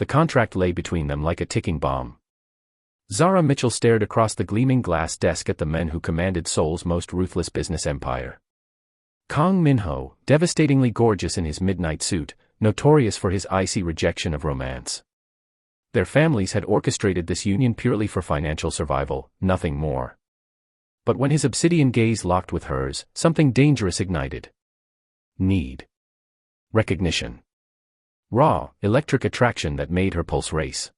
the contract lay between them like a ticking bomb. Zara Mitchell stared across the gleaming glass desk at the men who commanded Seoul's most ruthless business empire. Kang Min-ho, devastatingly gorgeous in his midnight suit, notorious for his icy rejection of romance. Their families had orchestrated this union purely for financial survival, nothing more. But when his obsidian gaze locked with hers, something dangerous ignited. Need. Recognition. Raw, electric attraction that made her pulse race.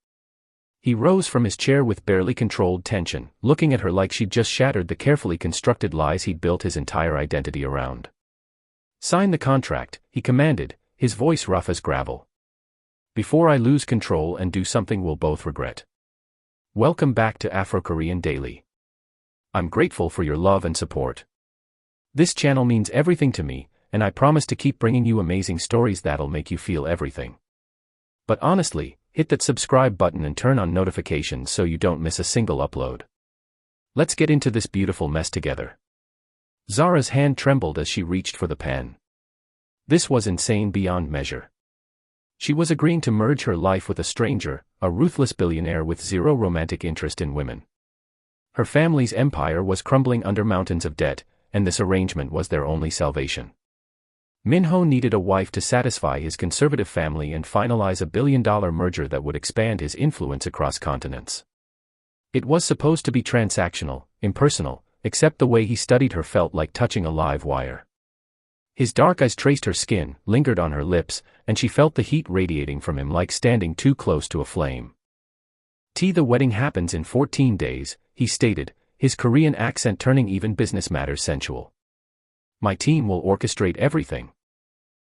He rose from his chair with barely controlled tension, looking at her like she'd just shattered the carefully constructed lies he'd built his entire identity around. "Sign the contract," he commanded, his voice rough as gravel. "Before I lose control and do something we'll both regret." Welcome back to Afro-Korean Daily. I'm grateful for your love and support. This channel means everything to me, and I promise to keep bringing you amazing stories that'll make you feel everything. But honestly, hit that subscribe button and turn on notifications so you don't miss a single upload. Let's get into this beautiful mess together. Zara's hand trembled as she reached for the pen. This was insane beyond measure. She was agreeing to merge her life with a stranger, a ruthless billionaire with zero romantic interest in women. Her family's empire was crumbling under mountains of debt, and this arrangement was their only salvation. Min-ho needed a wife to satisfy his conservative family and finalize a billion-dollar merger that would expand his influence across continents. It was supposed to be transactional, impersonal, except the way he studied her felt like touching a live wire. His dark eyes traced her skin, lingered on her lips, and she felt the heat radiating from him like standing too close to a flame. The wedding happens in 14 days, he stated, his Korean accent turning even business matters sensual. My team will orchestrate everything.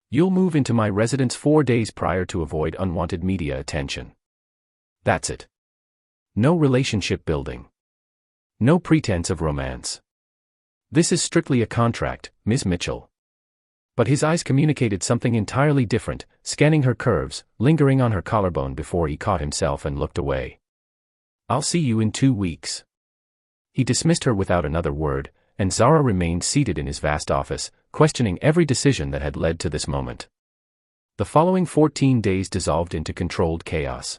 You'll move into my residence 4 days prior to avoid unwanted media attention. That's it. No relationship building. No pretense of romance. This is strictly a contract, Ms. Mitchell. But his eyes communicated something entirely different, scanning her curves, lingering on her collarbone before he caught himself and looked away. I'll see you in 2 weeks. He dismissed her without another word, and Zara remained seated in his vast office, questioning every decision that had led to this moment. The following 14 days dissolved into controlled chaos.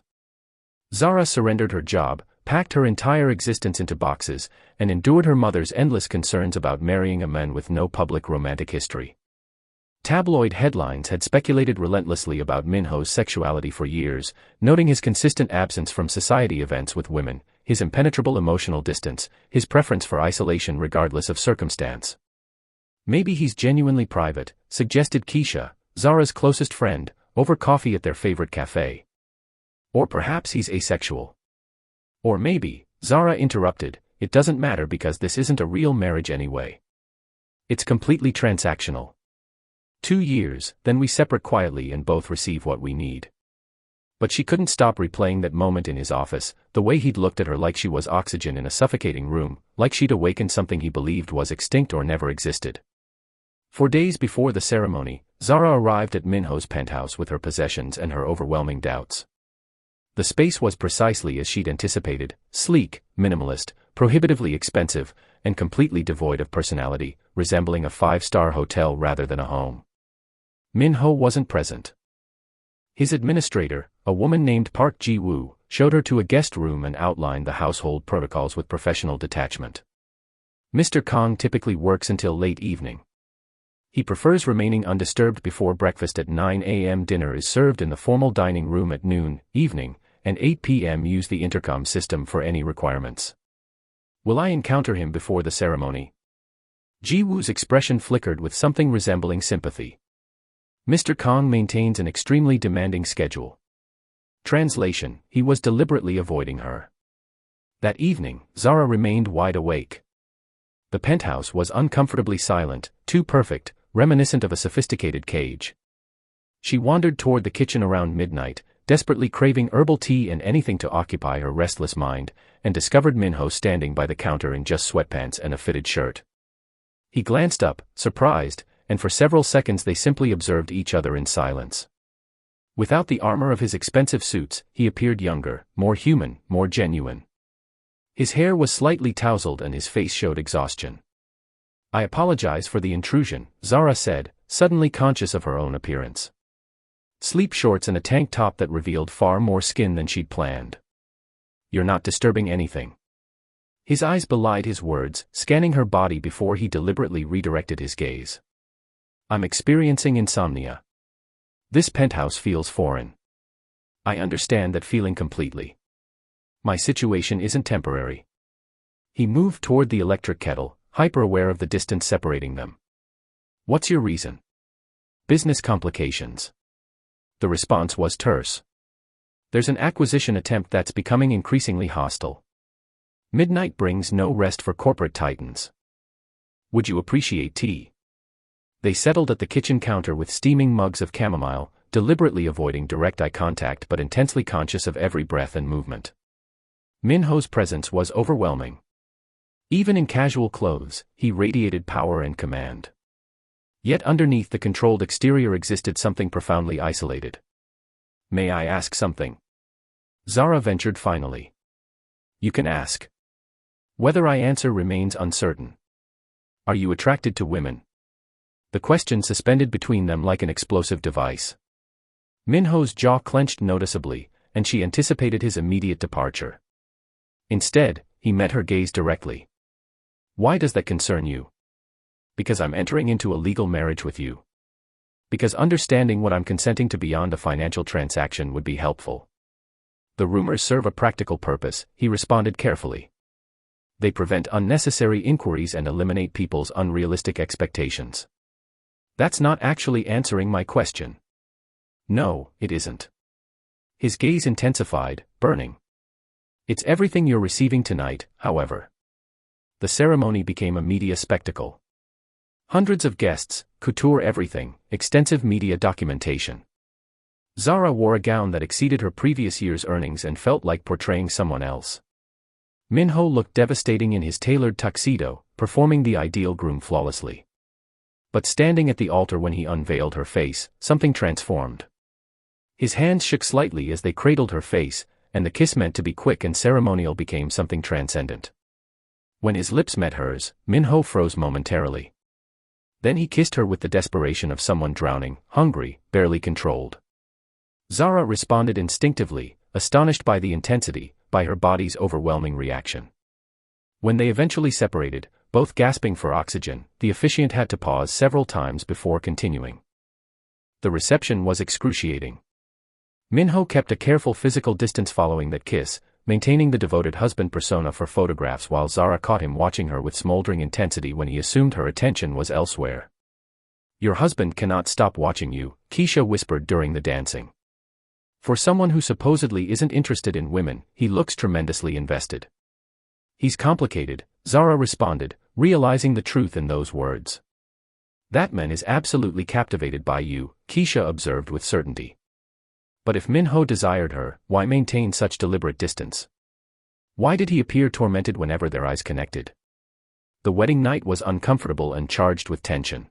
Zara surrendered her job, packed her entire existence into boxes, and endured her mother's endless concerns about marrying a man with no public romantic history. Tabloid headlines had speculated relentlessly about Min-ho's sexuality for years, noting his consistent absence from society events with women, his impenetrable emotional distance, his preference for isolation regardless of circumstance. Maybe he's genuinely private, suggested Keisha, Zara's closest friend, over coffee at their favorite cafe. Or perhaps he's asexual. Or maybe, Zara interrupted, it doesn't matter because this isn't a real marriage anyway. It's completely transactional. 2 years, then we separate quietly and both receive what we need. But she couldn't stop replaying that moment in his office, the way he'd looked at her like she was oxygen in a suffocating room, like she'd awakened something he believed was extinct or never existed. 4 days before the ceremony, Zara arrived at Min-ho's penthouse with her possessions and her overwhelming doubts. The space was precisely as she'd anticipated, sleek, minimalist, prohibitively expensive, and completely devoid of personality, resembling a 5-star hotel rather than a home. Min-ho wasn't present. His administrator, a woman named Park Ji-woo, showed her to a guest room and outlined the household protocols with professional detachment. Mr. Kang typically works until late evening. He prefers remaining undisturbed before breakfast at 9 a.m. Dinner is served in the formal dining room at noon, evening, and 8 p.m. Use the intercom system for any requirements. Will I encounter him before the ceremony? Ji-woo's expression flickered with something resembling sympathy. Mr. Kang maintains an extremely demanding schedule. Translation, he was deliberately avoiding her. That evening, Zara remained wide awake. The penthouse was uncomfortably silent, too perfect, reminiscent of a sophisticated cage. She wandered toward the kitchen around midnight, desperately craving herbal tea and anything to occupy her restless mind, and discovered Min-ho standing by the counter in just sweatpants and a fitted shirt. He glanced up, surprised, and for several seconds they simply observed each other in silence. Without the armor of his expensive suits, he appeared younger, more human, more genuine. His hair was slightly tousled and his face showed exhaustion. I apologize for the intrusion, Zara said, suddenly conscious of her own appearance. sleep shorts and a tank top that revealed far more skin than she'd planned. "You're not disturbing anything." His eyes belied his words, scanning her body before he deliberately redirected his gaze. "I'm experiencing insomnia. This penthouse feels foreign. I understand that feeling completely. My situation isn't temporary." He moved toward the electric kettle, hyper-aware of the distance separating them. "What's your reason?" "Business complications." The response was terse. "There's an acquisition attempt that's becoming increasingly hostile. Midnight brings no rest for corporate titans. Would you appreciate tea?" They settled at the kitchen counter with steaming mugs of chamomile, deliberately avoiding direct eye contact but intensely conscious of every breath and movement. Min-ho's presence was overwhelming. Even in casual clothes, he radiated power and command. Yet underneath the controlled exterior existed something profoundly isolated. "May I ask something?" Zara ventured finally. "You can ask. Whether I answer remains uncertain." "Are you attracted to women?" The question suspended between them like an explosive device. Min-ho's jaw clenched noticeably, and she anticipated his immediate departure. Instead, he met her gaze directly. "Why does that concern you?" "Because I'm entering into a legal marriage with you. Because understanding what I'm consenting to beyond a financial transaction would be helpful." "The rumors serve a practical purpose," he responded carefully. "They prevent unnecessary inquiries and eliminate people's unrealistic expectations." "That's not actually answering my question." "No, it isn't." His gaze intensified, burning. "It's everything you're receiving tonight, however." The ceremony became a media spectacle. Hundreds of guests, couture everything, extensive media documentation. Zara wore a gown that exceeded her previous year's earnings and felt like portraying someone else. Min-ho looked devastating in his tailored tuxedo, performing the ideal groom flawlessly. But standing at the altar when he unveiled her face, something transformed. His hands shook slightly as they cradled her face, and the kiss meant to be quick and ceremonial became something transcendent. When his lips met hers, Min-ho froze momentarily. Then he kissed her with the desperation of someone drowning, hungry, barely controlled. Zara responded instinctively, astonished by the intensity, by her body's overwhelming reaction. When they eventually separated, both gasping for oxygen, the officiant had to pause several times before continuing. The reception was excruciating. Min-ho kept a careful physical distance following that kiss, maintaining the devoted husband persona for photographs while Zara caught him watching her with smoldering intensity when he assumed her attention was elsewhere. "Your husband cannot stop watching you," Keisha whispered during the dancing. "For someone who supposedly isn't interested in women, he looks tremendously invested." "He's complicated," Zara responded, realizing the truth in those words. "That man is absolutely captivated by you," Keisha observed with certainty. But if Min-ho desired her, why maintain such deliberate distance? Why did he appear tormented whenever their eyes connected? The wedding night was uncomfortable and charged with tension.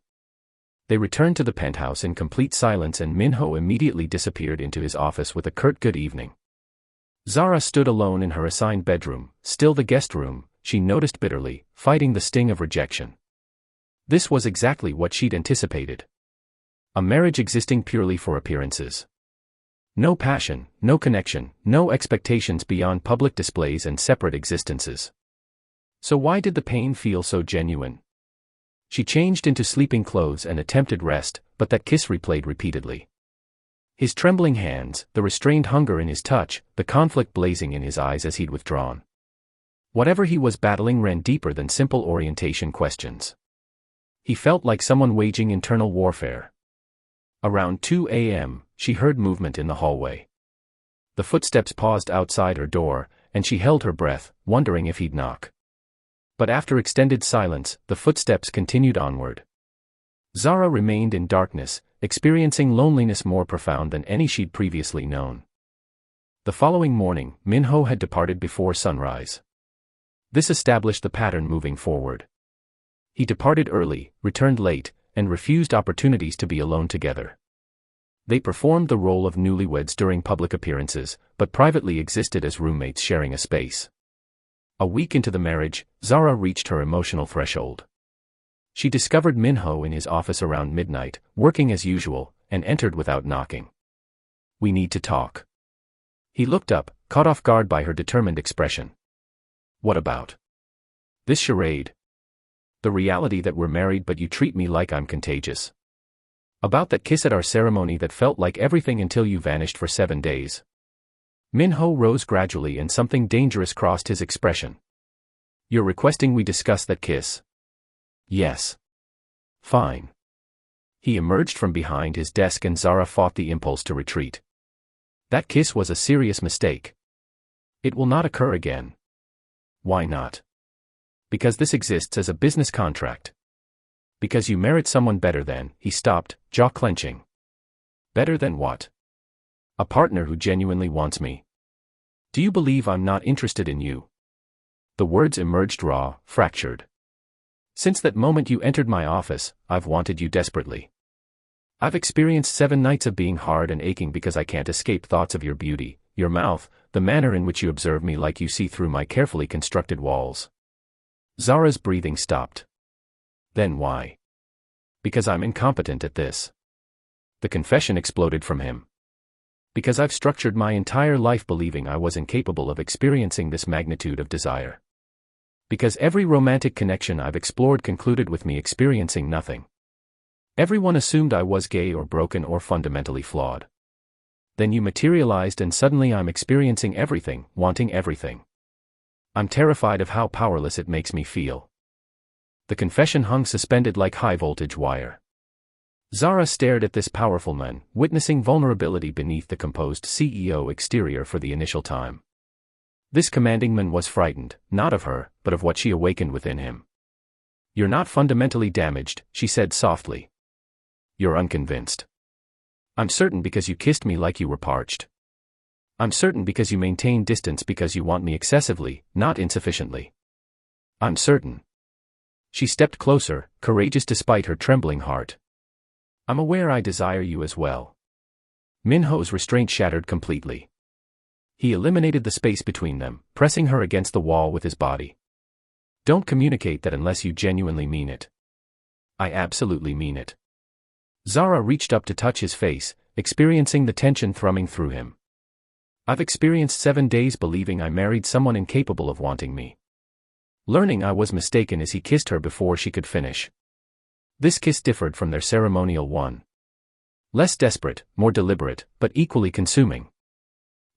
They returned to the penthouse in complete silence and Min-ho immediately disappeared into his office with a curt good evening. Zara stood alone in her assigned bedroom, still the guest room, she noticed bitterly, fighting the sting of rejection. This was exactly what she'd anticipated. A marriage existing purely for appearances. No passion, no connection, no expectations beyond public displays and separate existences. So why did the pain feel so genuine? She changed into sleeping clothes and attempted rest, but that kiss replayed repeatedly. His trembling hands, the restrained hunger in his touch, the conflict blazing in his eyes as he'd withdrawn. Whatever he was battling ran deeper than simple orientation questions. He felt like someone waging internal warfare. Around 2 a.m., she heard movement in the hallway. The footsteps paused outside her door, and she held her breath, wondering if he'd knock. But after extended silence, the footsteps continued onward. Zara remained in darkness, experiencing loneliness more profound than any she'd previously known. The following morning, Min-ho had departed before sunrise. This established the pattern moving forward. He departed early, returned late, and refused opportunities to be alone together. They performed the role of newlyweds during public appearances, but privately existed as roommates sharing a space. A week into the marriage, Zara reached her emotional threshold. She discovered Min-ho in his office around midnight, working as usual, and entered without knocking. We need to talk. He looked up, caught off guard by her determined expression. What about this charade? The reality that we're married but you treat me like I'm contagious. About that kiss at our ceremony that felt like everything until you vanished for 7 days. Minho rose gradually and something dangerous crossed his expression. You're requesting we discuss that kiss? Yes. Fine. He emerged from behind his desk and Zara fought the impulse to retreat. That kiss was a serious mistake. It will not occur again. Why not? Because this exists as a business contract. Because you merit someone better than, he stopped, jaw clenching. Better than what? A partner who genuinely wants me. Do you believe I'm not interested in you? The words emerged raw, fractured. Since that moment you entered my office, I've wanted you desperately. I've experienced 7 nights of being hard and aching because I can't escape thoughts of your beauty, your mouth, the manner in which you observe me like you see through my carefully constructed walls. Zara's breathing stopped. Then why? Because I'm incompetent at this. The confession exploded from him. Because I've structured my entire life believing I was incapable of experiencing this magnitude of desire. Because every romantic connection I've explored concluded with me experiencing nothing. Everyone assumed I was gay or broken or fundamentally flawed. Then you materialized and suddenly I'm experiencing everything, wanting everything. I'm terrified of how powerless it makes me feel. The confession hung suspended like high-voltage wire. Zara stared at this powerful man, witnessing vulnerability beneath the composed CEO exterior for the initial time. This commanding man was frightened, not of her, but of what she awakened within him. You're not fundamentally damaged, she said softly. You're unconvinced. I'm certain because you kissed me like you were parched. I'm certain because you maintain distance because you want me excessively, not insufficiently. I'm certain. She stepped closer, courageous despite her trembling heart. I'm aware I desire you as well. Minho's restraint shattered completely. He eliminated the space between them, pressing her against the wall with his body. Don't communicate that unless you genuinely mean it. I absolutely mean it. Zara reached up to touch his face, experiencing the tension thrumming through him. I've experienced 7 days believing I married someone incapable of wanting me. Learning I was mistaken as he kissed her before she could finish. This kiss differed from their ceremonial one. Less desperate, more deliberate, but equally consuming.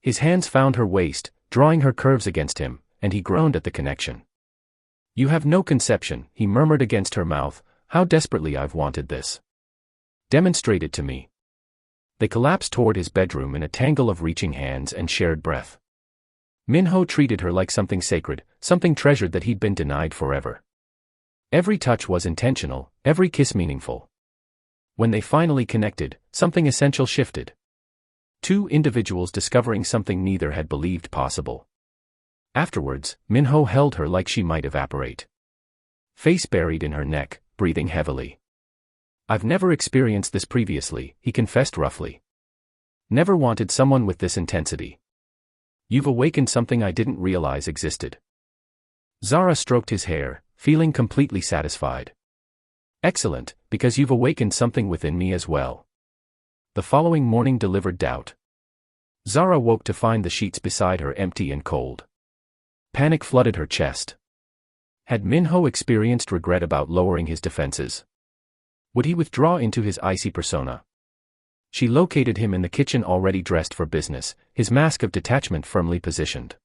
His hands found her waist, drawing her curves against him, and he groaned at the connection. You have no conception, he murmured against her mouth, how desperately I've wanted this. Demonstrate it to me. They collapsed toward his bedroom in a tangle of reaching hands and shared breath. Minho treated her like something sacred, something treasured that he'd been denied forever. Every touch was intentional, every kiss meaningful. When they finally connected, something essential shifted. 2 individuals discovering something neither had believed possible. Afterwards, Minho held her like she might evaporate. Face buried in her neck, breathing heavily. I've never experienced this previously, he confessed roughly. Never wanted someone with this intensity. You've awakened something I didn't realize existed. Zara stroked his hair, feeling completely satisfied. Excellent, because you've awakened something within me as well. The following morning delivered doubt. Zara woke to find the sheets beside her empty and cold. Panic flooded her chest. Had Minho experienced regret about lowering his defenses? Would he withdraw into his icy persona? She located him in the kitchen already dressed for business, his mask of detachment firmly positioned.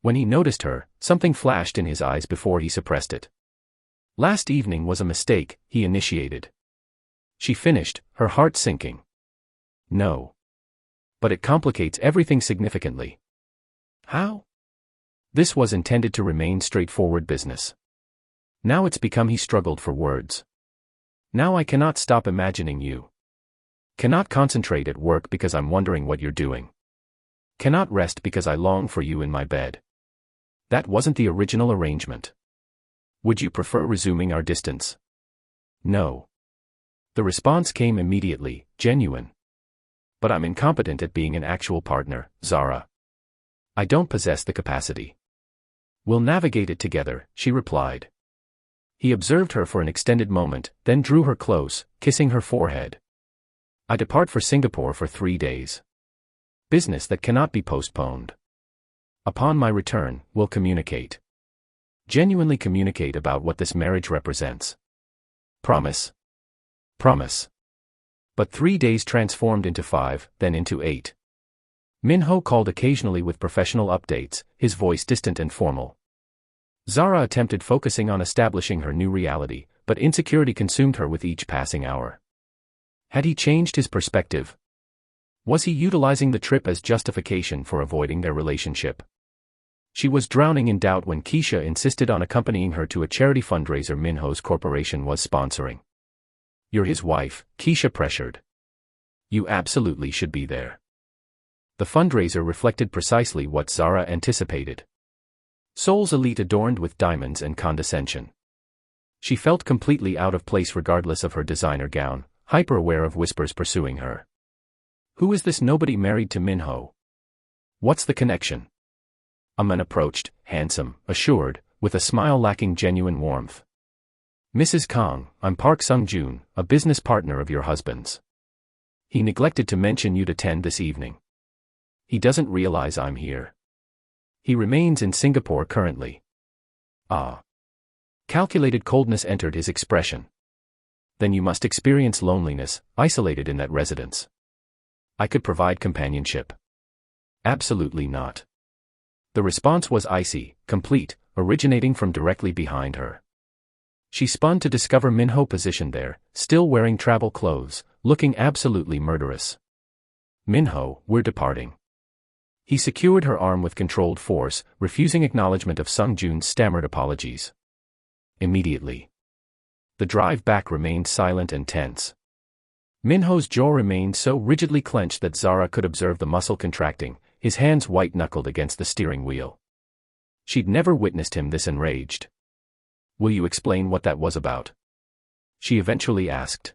When he noticed her, something flashed in his eyes before he suppressed it. Last evening was a mistake, he initiated. She finished, her heart sinking. No. But it complicates everything significantly. How? This was intended to remain straightforward business. Now it's become he struggled for words. Now I cannot stop imagining you. Cannot concentrate at work because I'm wondering what you're doing. Cannot rest because I long for you in my bed. That wasn't the original arrangement. Would you prefer resuming our distance? No. The response came immediately, genuine. But I'm incompetent at being an actual partner, Zara. I don't possess the capacity. We'll navigate it together, she replied. He observed her for an extended moment, then drew her close, kissing her forehead. I depart for Singapore for 3 days. Business that cannot be postponed. Upon my return, we'll communicate. Genuinely communicate about what this marriage represents. Promise. Promise. But 3 days transformed into 5, then into 8. Minho called occasionally with professional updates, his voice distant and formal. Zara attempted focusing on establishing her new reality, but insecurity consumed her with each passing hour. Had he changed his perspective? Was he utilizing the trip as justification for avoiding their relationship? She was drowning in doubt when Keisha insisted on accompanying her to a charity fundraiser Minho's corporation was sponsoring. "You're his wife," Keisha pressured. "You absolutely should be there." The fundraiser reflected precisely what Zara anticipated. Soul's elite adorned with diamonds and condescension. She felt completely out of place regardless of her designer gown, hyper-aware of whispers pursuing her. Who is this nobody married to Minho? What's the connection? A man approached, handsome, assured, with a smile lacking genuine warmth. "Mrs. Kang, I'm Park Sung-joon, a business partner of your husband's. He neglected to mention you'd attend this evening. He doesn't realize I'm here. He remains in Singapore currently." Ah. Calculated coldness entered his expression. "Then you must experience loneliness, isolated in that residence. I could provide companionship." "Absolutely not." The response was icy, complete, originating from directly behind her. She spun to discover Minho positioned there, still wearing travel clothes, looking absolutely murderous. "Minho, we're departing." He secured her arm with controlled force, refusing acknowledgement of Sung-joon's stammered apologies. Immediately. The drive back remained silent and tense. Minho's jaw remained so rigidly clenched that Zara could observe the muscle contracting, his hands white-knuckled against the steering wheel. She'd never witnessed him this enraged. "Will you explain what that was about?" she eventually asked.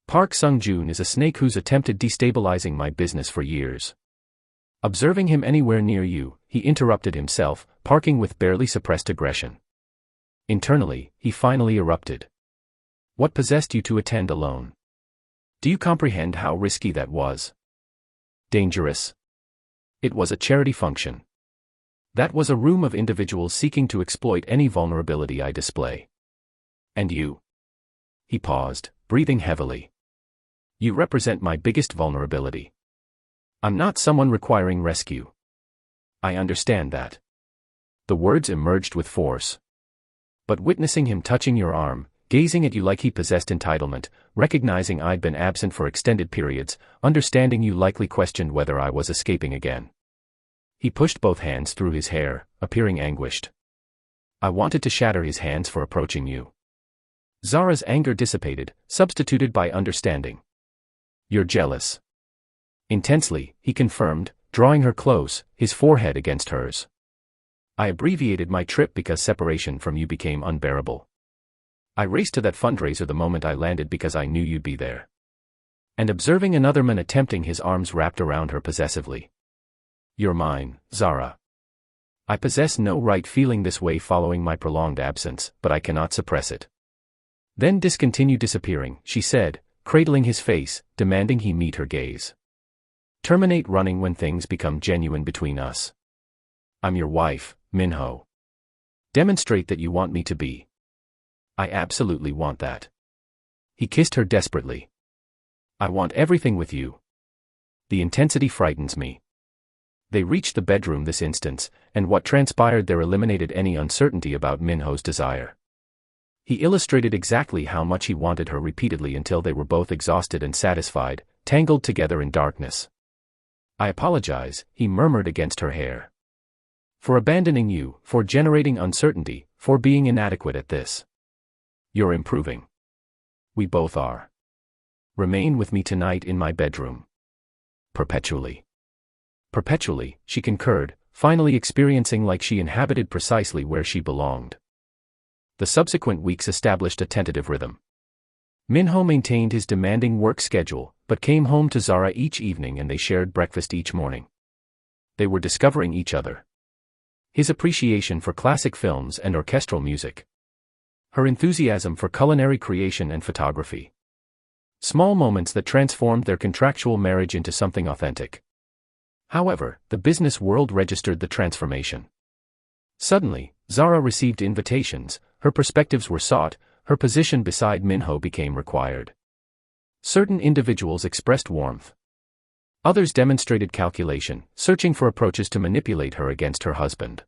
"Park Sung-joon is a snake who's attempted destabilizing my business for years." Observing him anywhere near you, he interrupted himself, parking with barely suppressed aggression. Internally, he finally erupted. "What possessed you to attend alone? Do you comprehend how risky that was? Dangerous. It was a charity function. That was a room of individuals seeking to exploit any vulnerability I display. And you?" He paused, breathing heavily. "You represent my biggest vulnerability. I'm not someone requiring rescue. I understand that." The words emerged with force. "But witnessing him touching your arm, gazing at you like he possessed entitlement, recognizing I'd been absent for extended periods, understanding you likely questioned whether I was escaping again." He pushed both hands through his hair, appearing anguished. "I wanted to shatter his hands for approaching you." Zara's anger dissipated, substituted by understanding. "You're jealous." Intensely, he confirmed, drawing her close, his forehead against hers. "I abbreviated my trip because separation from you became unbearable. I raced to that fundraiser the moment I landed because I knew you'd be there." And observing another man attempting, his arms wrapped around her possessively. "You're mine, Zara. I possess no right feeling this way following my prolonged absence, but I cannot suppress it." "Then discontinue disappearing," she said, cradling his face, demanding he meet her gaze. "Terminate running when things become genuine between us. I'm your wife, Minho. Demonstrate that you want me to be." "I absolutely want that." He kissed her desperately. "I want everything with you. The intensity frightens me." They reached the bedroom this instance, and what transpired there eliminated any uncertainty about Minho's desire. He illustrated exactly how much he wanted her repeatedly until they were both exhausted and satisfied, tangled together in darkness. "I apologize," he murmured against her hair. "For abandoning you, for generating uncertainty, for being inadequate at this. You're improving. We both are. Remain with me tonight in my bedroom." "Perpetually." "Perpetually," she concurred, finally experiencing like she inhabited precisely where she belonged. The subsequent weeks established a tentative rhythm. Minho maintained his demanding work schedule, but came home to Zara each evening and they shared breakfast each morning. They were discovering each other. His appreciation for classic films and orchestral music. Her enthusiasm for culinary creation and photography. Small moments that transformed their contractual marriage into something authentic. However, the business world registered the transformation. Suddenly, Zara received invitations, her perspectives were sought, her position beside Minho became required. Certain individuals expressed warmth. Others demonstrated calculation, searching for approaches to manipulate her against her husband.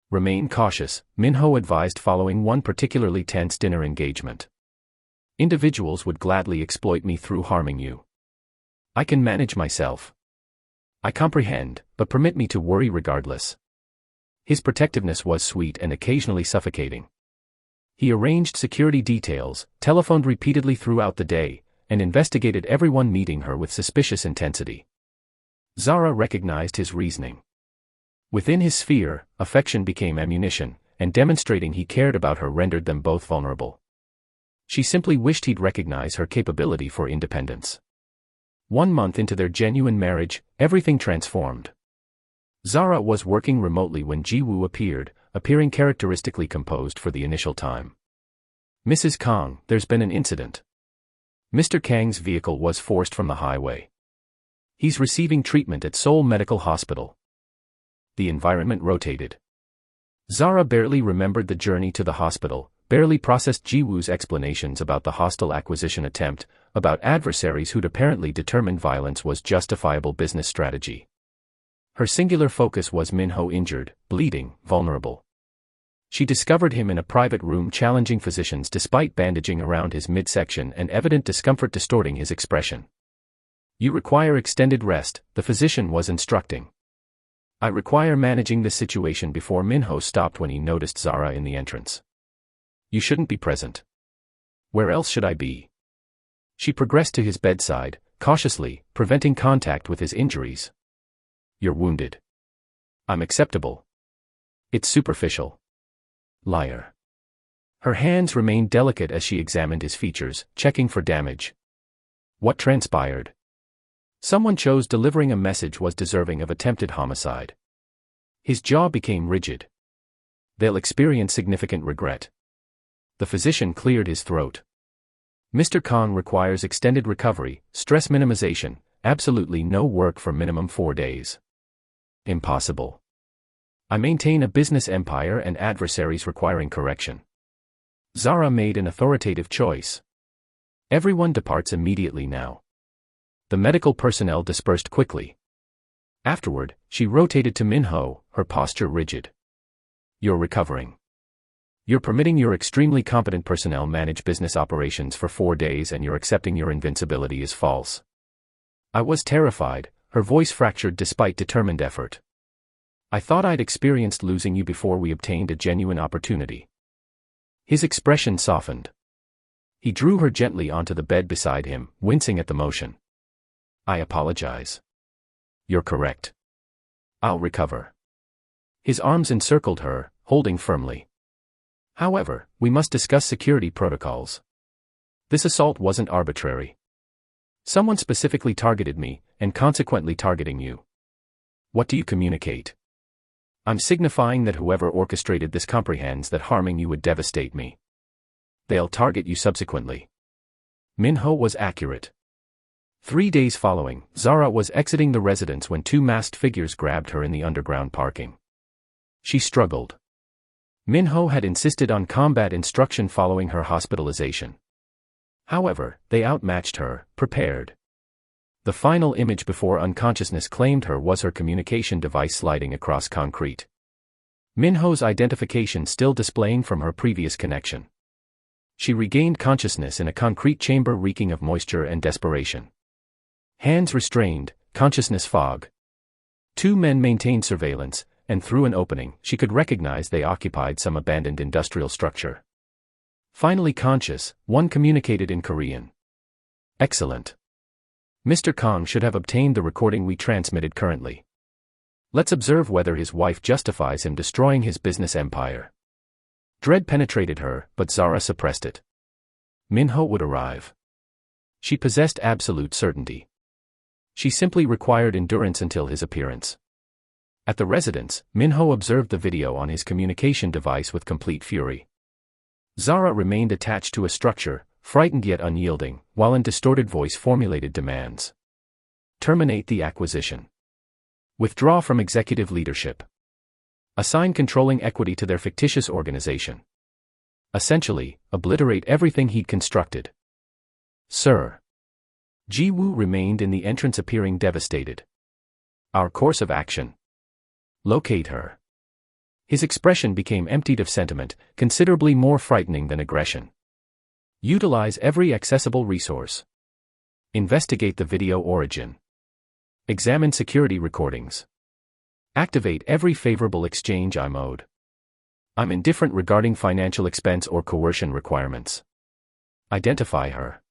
Remain cautious, Minho advised following one particularly tense dinner engagement. Individuals would gladly exploit me through harming you. I can manage myself. I comprehend, but permit me to worry regardless. His protectiveness was sweet and occasionally suffocating. He arranged security details, telephoned repeatedly throughout the day, and investigated everyone meeting her with suspicious intensity. Zara recognized his reasoning. Within his sphere, affection became ammunition, and demonstrating he cared about her rendered them both vulnerable. She simply wished he'd recognize her capability for independence. 1 month into their genuine marriage, everything transformed. Zara was working remotely when Jiwoo appeared, appearing characteristically composed for the initial time. "Mrs. Kang, there's been an incident. Mr. Kang's vehicle was forced from the highway. He's receiving treatment at Seoul Medical Hospital." The environment rotated. Zara barely remembered the journey to the hospital, barely processed Jiwoo's explanations about the hostile acquisition attempt, about adversaries who'd apparently determined violence was justifiable business strategy. Her singular focus was Minho injured, bleeding, vulnerable. She discovered him in a private room challenging physicians despite bandaging around his midsection and evident discomfort distorting his expression. "You require extended rest," the physician was instructing. "I require managing this situation." Before Minho stopped when he noticed Zara in the entrance. "You shouldn't be present." "Where else should I be?" She progressed to his bedside, cautiously, preventing contact with his injuries. "You're wounded." "I'm acceptable." "It's superficial." "Liar." Her hands remained delicate as she examined his features, checking for damage. "What transpired?" Someone chose delivering a message was deserving of attempted homicide. His jaw became rigid. "They'll experience significant regret." The physician cleared his throat. "Mr. Kang requires extended recovery, stress minimization, absolutely no work for minimum 4 days." "Impossible. I maintain a business empire and adversaries requiring correction." Zara made an authoritative choice. "Everyone departs immediately now." The medical personnel dispersed quickly. Afterward, she rotated to Minho, her posture rigid. "You're recovering. You're permitting your extremely competent personnel manage business operations for 4 days and you're accepting your invincibility is false." I was terrified, her voice fractured despite determined effort. "I thought I'd experienced losing you before we obtained a genuine opportunity." His expression softened. He drew her gently onto the bed beside him, wincing at the motion. "I apologize." "You're correct. I'll recover." His arms encircled her, holding firmly. "However, we must discuss security protocols. This assault wasn't arbitrary. Someone specifically targeted me, and consequently targeting you." "What do you communicate?" "I'm signifying that whoever orchestrated this comprehends that harming you would devastate me. They'll target you subsequently." Minho was accurate. 3 days following, Zara was exiting the residence when 2 masked figures grabbed her in the underground parking. She struggled. Minho had insisted on combat instruction following her hospitalization. However, they outmatched her, prepared. The final image before unconsciousness claimed her was her communication device sliding across concrete. Minho's identification still displaying from her previous connection. She regained consciousness in a concrete chamber reeking of moisture and desperation. Hands restrained, consciousness fog. 2 men maintained surveillance, and through an opening, she could recognize they occupied some abandoned industrial structure. Finally conscious, one communicated in Korean. "Excellent. Mr. Kang should have obtained the recording we transmitted currently. Let's observe whether his wife justifies him destroying his business empire." Dread penetrated her, but Zara suppressed it. Minho would arrive. She possessed absolute certainty. She simply required endurance until his appearance. At the residence, Minho observed the video on his communication device with complete fury. Zara remained attached to a structure, frightened yet unyielding, while in distorted voice formulated demands. "Terminate the acquisition. Withdraw from executive leadership. Assign controlling equity to their fictitious organization. Essentially, obliterate everything he'd constructed. Sir. Ji-woo remained in the entrance, appearing devastated. Our course of action. Locate her. His expression became emptied of sentiment, considerably more frightening than aggression. Utilize every accessible resource. Investigate the video origin. Examine security recordings. Activate every favorable exchange I mode. I'm indifferent regarding financial expense or coercion requirements. Identify her.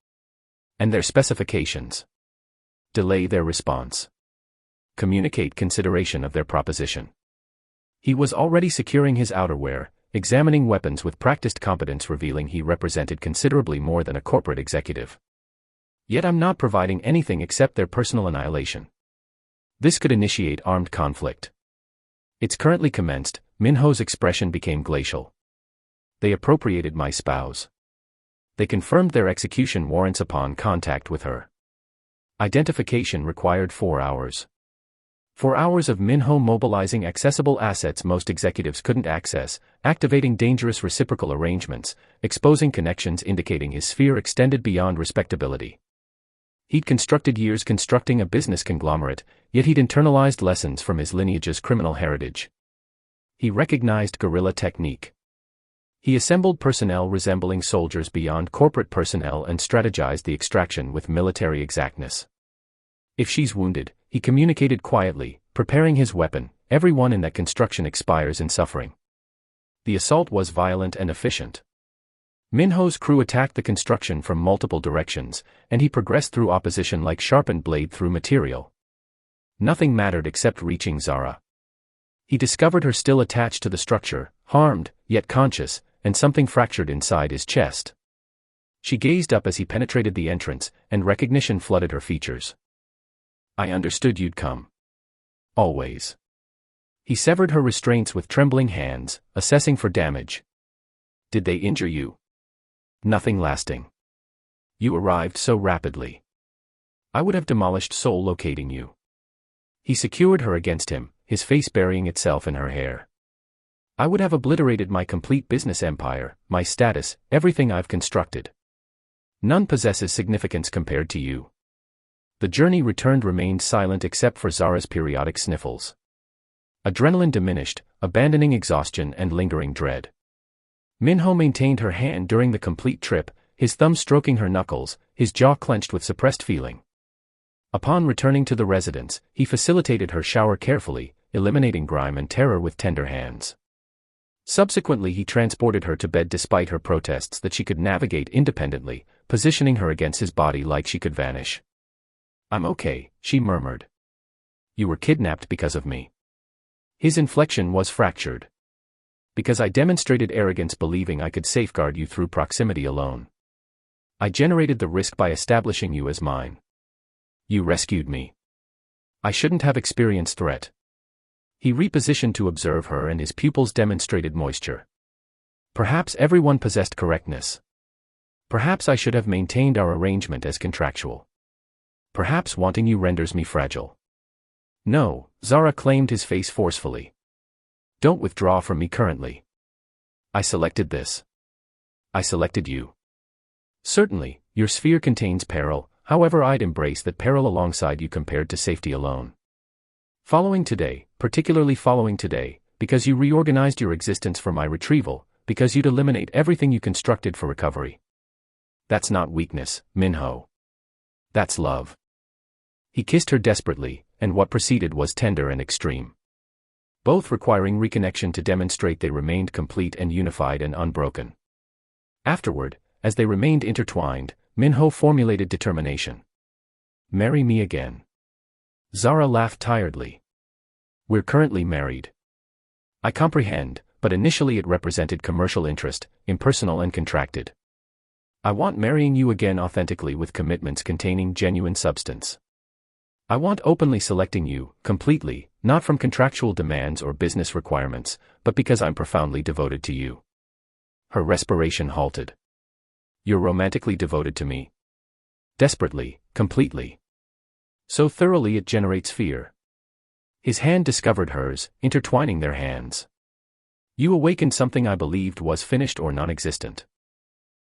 And their specifications. Delay their response. Communicate consideration of their proposition. He was already securing his outerwear, examining weapons with practiced competence, revealing he represented considerably more than a corporate executive. Yet I'm not providing anything except their personal annihilation. This could initiate armed conflict. It's currently commenced. Minho's expression became glacial. They appropriated my spouse. They confirmed their execution warrants upon contact with her. Identification required 4 hours. 4 hours of Minho mobilizing accessible assets most executives couldn't access, activating dangerous reciprocal arrangements, exposing connections indicating his sphere extended beyond respectability. He'd constructed years constructing a business conglomerate, yet he'd internalized lessons from his lineage's criminal heritage. He recognized guerrilla technique. He assembled personnel resembling soldiers beyond corporate personnel and strategized the extraction with military exactness. If she's wounded, he communicated quietly, preparing his weapon. Everyone in that construction expires in suffering. The assault was violent and efficient. Minho's crew attacked the construction from multiple directions, and he progressed through opposition like sharpened blade through material. Nothing mattered except reaching Zara. He discovered her still attached to the structure, harmed, yet conscious, and something fractured inside his chest. She gazed up as he penetrated the entrance, and recognition flooded her features. I understood you'd come. Always. He severed her restraints with trembling hands, assessing for damage. Did they injure you? Nothing lasting. You arrived so rapidly. I would have demolished Seoul locating you. He secured her against him, his face burying itself in her hair. I would have obliterated my complete business empire, my status, everything I've constructed. None possesses significance compared to you. The journey returned remained silent except for Zara's periodic sniffles. Adrenaline diminished, abandoning exhaustion and lingering dread. Minho maintained her hand during the complete trip, his thumb stroking her knuckles, his jaw clenched with suppressed feeling. Upon returning to the residence, he facilitated her shower carefully, eliminating grime and terror with tender hands. Subsequently, he transported her to bed despite her protests that she could navigate independently, positioning her against his body like she could vanish. I'm okay, she murmured. You were kidnapped because of me. His inflection was fractured. Because I demonstrated arrogance believing I could safeguard you through proximity alone. I generated the risk by establishing you as mine. You rescued me. I shouldn't have experienced threat. He repositioned to observe her and his pupils demonstrated moisture. Perhaps everyone possessed correctness. Perhaps I should have maintained our arrangement as contractual. Perhaps wanting you renders me fragile. No, Zara claimed, his face forcefully. Don't withdraw from me currently. I selected this. I selected you. Certainly, your sphere contains peril, however I'd embrace that peril alongside you compared to safety alone. Following today, particularly following today, because you reorganized your existence for my retrieval, because you'd eliminate everything you constructed for recovery. That's not weakness, Minho. That's love. He kissed her desperately, and what preceded was tender and extreme. Both requiring reconnection to demonstrate they remained complete and unified and unbroken. Afterward, as they remained intertwined, Minho formulated determination. Marry me again. Zara laughed tiredly. We're currently married. I comprehend, but initially it represented commercial interest, impersonal and contracted. I want marrying you again authentically with commitments containing genuine substance. I want openly selecting you, completely, not from contractual demands or business requirements, but because I'm profoundly devoted to you. Her respiration halted. You're romantically devoted to me. Desperately, completely. So thoroughly it generates fear. His hand discovered hers, intertwining their hands. You awakened something I believed was finished or non-existent.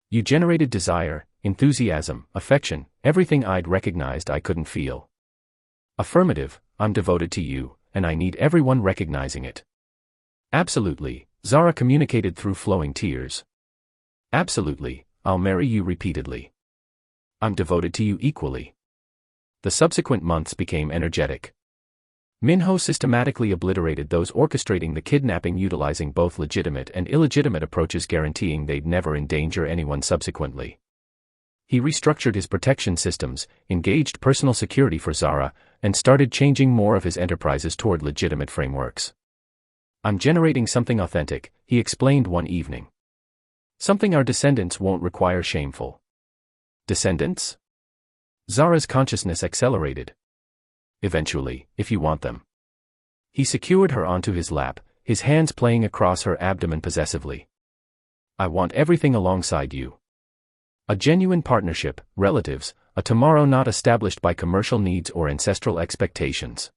You generated desire, enthusiasm, affection, everything I'd recognized I couldn't feel. Affirmative, I'm devoted to you, and I need everyone recognizing it. Absolutely, Zara communicated through flowing tears. Absolutely, I'll marry you repeatedly. I'm devoted to you equally. The subsequent months became energetic. Minho systematically obliterated those orchestrating the kidnapping, utilizing both legitimate and illegitimate approaches, guaranteeing they'd never endanger anyone subsequently. He restructured his protection systems, engaged personal security for Zara, and started changing more of his enterprises toward legitimate frameworks. I'm generating something authentic, he explained one evening. Something our descendants won't require. Shameful. Descendants? Zara's consciousness accelerated. Eventually, if you want them. He secured her onto his lap, his hands playing across her abdomen possessively. I want everything alongside you. A genuine partnership, relatives, a tomorrow not established by commercial needs or ancestral expectations.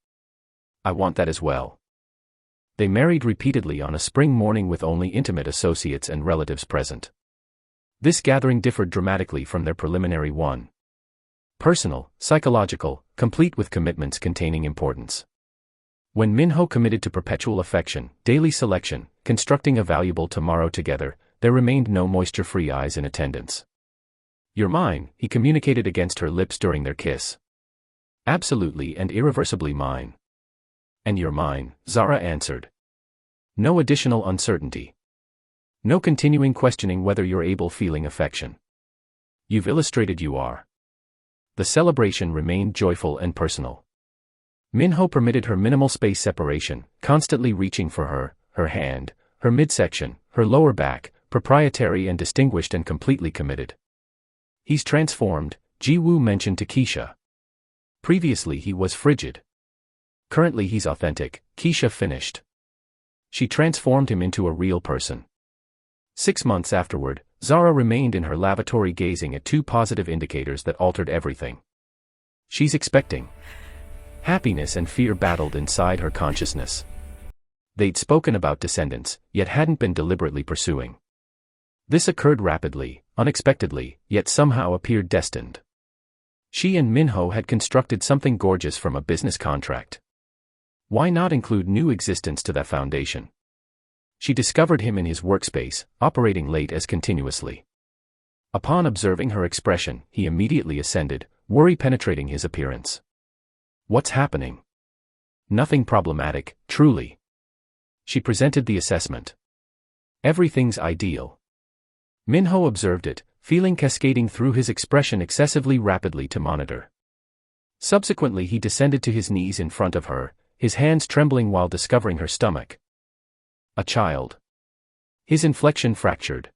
I want that as well. They married repeatedly on a spring morning with only intimate associates and relatives present. This gathering differed dramatically from their preliminary one. Personal, psychological, complete with commitments containing importance. When Minho committed to perpetual affection, daily selection, constructing a valuable tomorrow together, there remained no moisture-free eyes in attendance. You're mine, he communicated against her lips during their kiss. Absolutely and irreversibly mine. And you're mine, Zara answered. No additional uncertainty. No continuing questioning whether you're able feeling affection. You've illustrated you are. The celebration remained joyful and personal. Minho permitted her minimal space separation, constantly reaching for her hand, her midsection, her lower back, proprietary and distinguished and completely committed. He's transformed, Ji-woo mentioned to Keisha. Previously he was frigid. Currently he's authentic, Keisha finished. She transformed him into a real person. 6 months afterward, Zara remained in her lavatory gazing at two positive indicators that altered everything. She's expecting. Happiness and fear battled inside her consciousness. They'd spoken about descendants, yet hadn't been deliberately pursuing. This occurred rapidly, unexpectedly, yet somehow appeared destined. She and Minho had constructed something gorgeous from a business contract. Why not include new existence to that foundation? She discovered him in his workspace, operating late as continuously. Upon observing her expression, he immediately ascended, worry penetrating his appearance. What's happening? Nothing problematic, truly. She presented the assessment. Everything's ideal. Minho observed it, feeling cascading through his expression excessively rapidly to monitor. Subsequently he descended to his knees in front of her, his hands trembling while discovering her stomach. A child. His inflection fractured.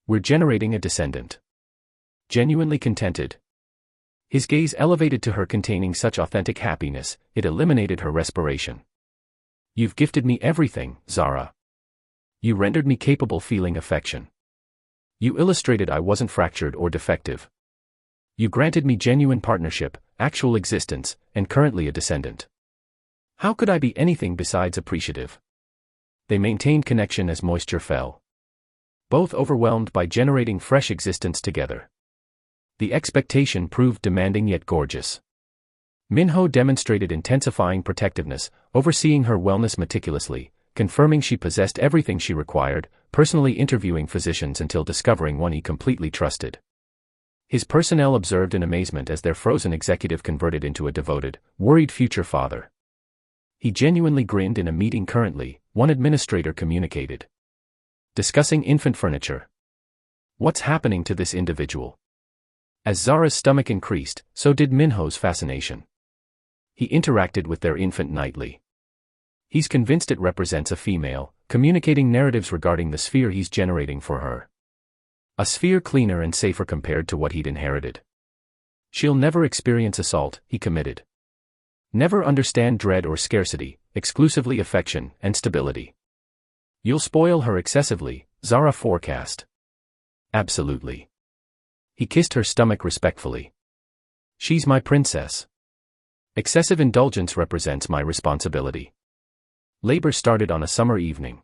We're generating a descendant. Genuinely contented. His gaze elevated to her, containing such authentic happiness, it eliminated her respiration. You've gifted me everything, Zara. You rendered me capable feeling affection. You illustrated I wasn't fractured or defective. You granted me genuine partnership, actual existence, and currently a descendant. How could I be anything besides appreciative? They maintained connection as moisture fell. Both overwhelmed by generating fresh existence together. The expectation proved demanding yet gorgeous. Minho demonstrated intensifying protectiveness, overseeing her wellness meticulously, confirming she possessed everything she required, personally interviewing physicians until discovering one he completely trusted. His personnel observed in amazement as their frozen executive converted into a devoted, worried future father. He genuinely grinned in a meeting currently, one administrator communicated. Discussing infant furniture. What's happening to this individual? As Zara's stomach increased, so did Minho's fascination. He interacted with their infant nightly. He's convinced it represents a female, communicating narratives regarding the sphere he's generating for her. A sphere cleaner and safer compared to what he'd inherited. She'll never experience assault, he committed. Never understand dread or scarcity, exclusively affection and stability. You'll spoil her excessively, Zara forecast. Absolutely. He kissed her stomach respectfully. She's my princess. Excessive indulgence represents my responsibility. Labor started on a summer evening.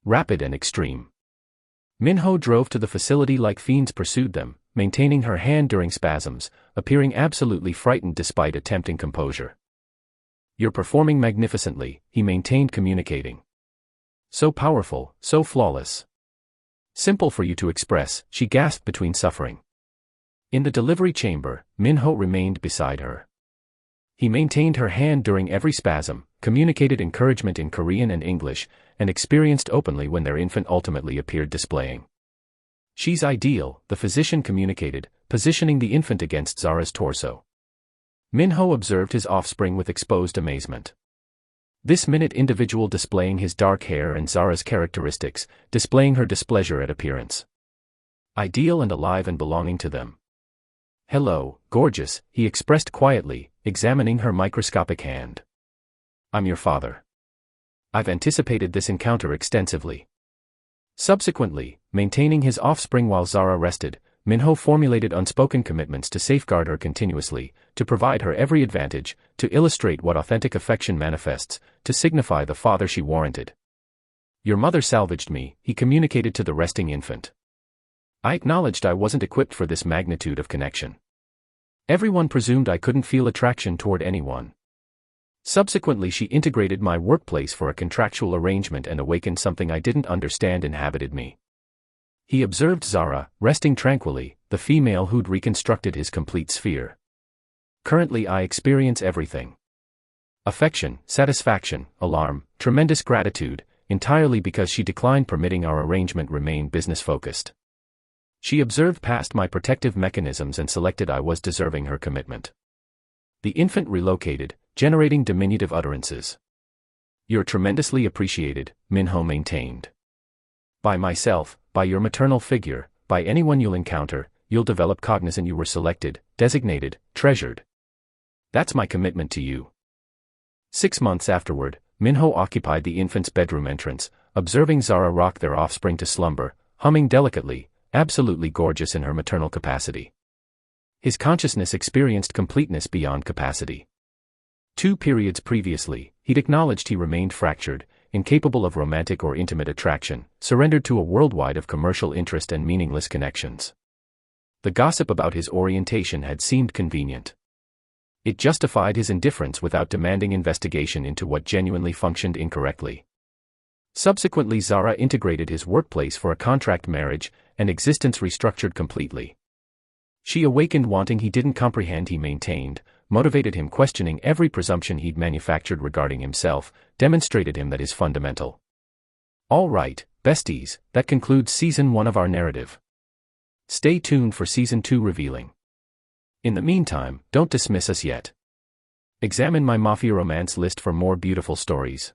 Rapid and extreme. Minho drove to the facility like fiends pursued them, maintaining her hand during spasms, appearing absolutely frightened despite attempting composure. "You're performing magnificently," he maintained, communicating. "So powerful, so flawless. Simple for you to express," she gasped between suffering. In the delivery chamber, Minho remained beside her. He maintained her hand during every spasm, communicated encouragement in Korean and English, and experienced openly when their infant ultimately appeared displaying. "She's ideal," the physician communicated, positioning the infant against Zara's torso. Minho observed his offspring with exposed amazement. This minute individual displaying his dark hair and Zara's characteristics, displaying her displeasure at appearance. Ideal and alive and belonging to them. "Hello, gorgeous," he expressed quietly, examining her microscopic hand. "I'm your father. I've anticipated this encounter extensively." Subsequently, maintaining his offspring while Zara rested, Minho formulated unspoken commitments to safeguard her continuously, to provide her every advantage, to illustrate what authentic affection manifests, to signify the father she warranted. "Your mother salvaged me," he communicated to the resting infant. "I acknowledged I wasn't equipped for this magnitude of connection. Everyone presumed I couldn't feel attraction toward anyone. Subsequently, she integrated my workplace for a contractual arrangement and awakened something I didn't understand inhabited me." He observed Zara, resting tranquilly, the female who'd reconstructed his complete sphere. "Currently I experience everything. Affection, satisfaction, alarm, tremendous gratitude, entirely because she declined permitting our arrangement remain business-focused. She observed past my protective mechanisms and selected I was deserving her commitment." The infant relocated, generating diminutive utterances. "You're tremendously appreciated," Minho maintained. "By myself, by your maternal figure, by anyone you'll encounter, you'll develop cognizance you were selected, designated, treasured. That's my commitment to you." 6 months afterward, Minho occupied the infant's bedroom entrance, observing Zara rock their offspring to slumber, humming delicately, absolutely gorgeous in her maternal capacity. His consciousness experienced completeness beyond capacity. 2 periods previously, he'd acknowledged he remained fractured, incapable of romantic or intimate attraction, surrendered to a worldwide of commercial interest and meaningless connections. The gossip about his orientation had seemed convenient. It justified his indifference without demanding investigation into what genuinely functioned incorrectly. Subsequently, Zara integrated his workplace for a contract marriage, and existence restructured completely. She awakened wanting he didn't comprehend, he maintained, motivated him questioning every presumption he'd manufactured regarding himself, demonstrated him that is fundamental. All right, besties, that concludes Season 1 of our narrative. Stay tuned for Season 2 revealing. In the meantime, don't dismiss us yet. Examine my Mafia Romance list for more beautiful stories.